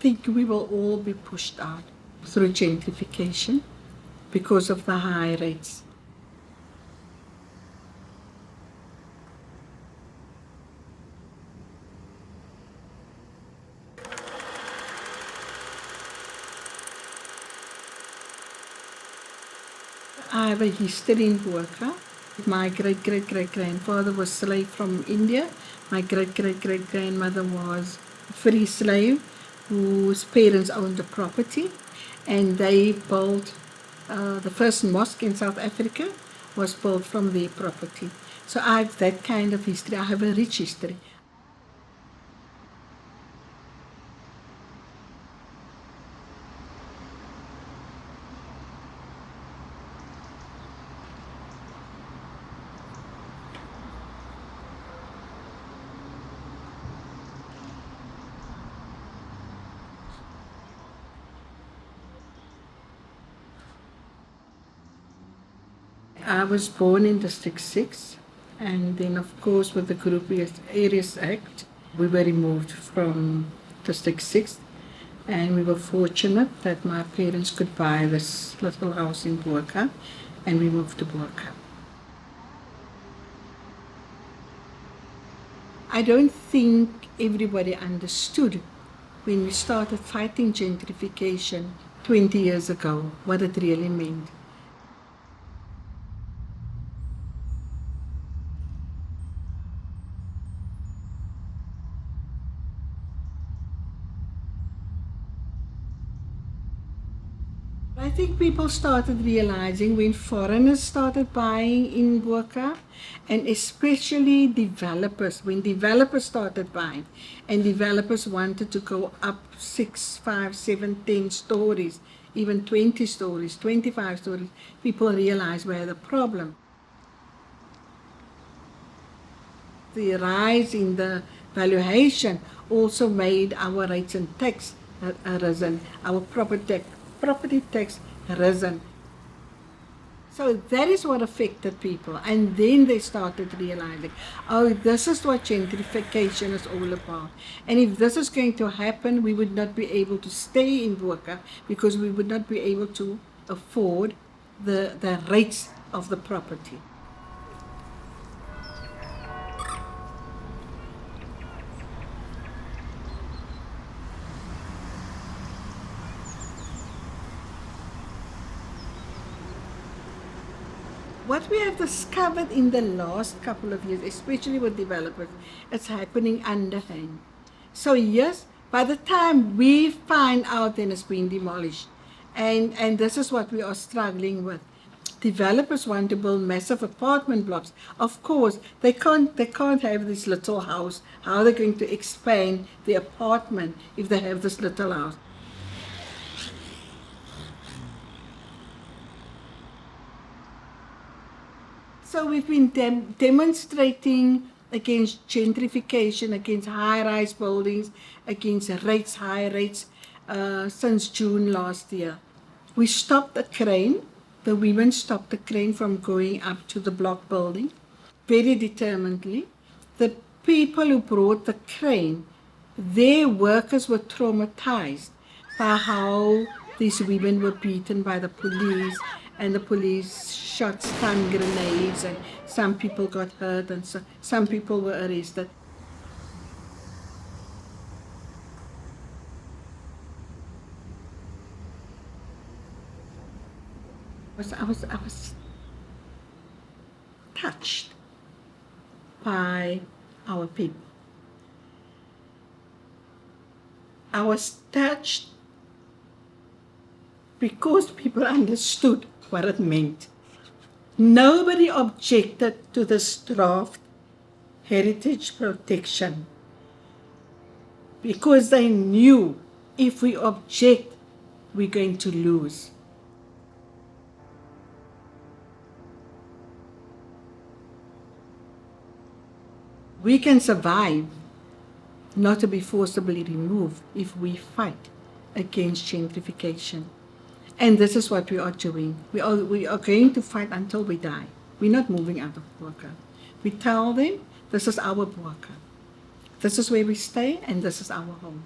think we will all be pushed out through gentrification because of the high rates. I have a history in Bo-Kaap. My great-great-great-grandfather was slave from India. My great-great-great-grandmother was a free slave whose parents owned the property, and they built the first mosque in South Africa was built from their property. So I have that kind of history. I have a rich history. I was born in District 6, and then of course with the Group Areas Act, we were removed from District 6, and we were fortunate that my parents could buy this little house in Bo-Kaap, and we moved to Bo-Kaap. I don't think everybody understood when we started fighting gentrification 20 years ago what it really meant. I think people started realizing when foreigners started buying in Bo-Kaap, and especially developers, when developers started buying, and developers wanted to go up 6, 5, 7, 10 stories, even 20 stories, 25 stories, people realized we had a problem. The rise in the valuation also made our rates and tax risen, our property tax risen. So that is what affected people, and then they started realizing, oh, this is what gentrification is all about. And if this is going to happen, we would not be able to stay in Bo-Kaap because we would not be able to afford the rates of the property. What we have discovered in the last couple of years, especially with developers, it's happening underhand. So yes, by the time we find out, then it's been demolished. And this is what we are struggling with. Developers want to build massive apartment blocks. Of course, they can't have this little house. How are they going to expand the apartment if they have this little house? So we've been demonstrating against gentrification, against high-rise buildings, against high rates, since June last year. We stopped the crane. The women stopped the crane from going up to the block building very determinedly. The people who brought the crane, their workers were traumatized by how these women were beaten by the police, and the police shot stun grenades, and some people got hurt, and some people were arrested. I was touched by our people. I was touched because people understood what it meant. Nobody objected to this draft heritage protection because they knew if we object, we're going to lose. We can survive not to be forcibly removed if we fight against gentrification. And this is what we are doing. We are going to fight until we die. We're not moving out of Bo-Kaap. We tell them, this is our Bo-Kaap. This is where we stay, and this is our home.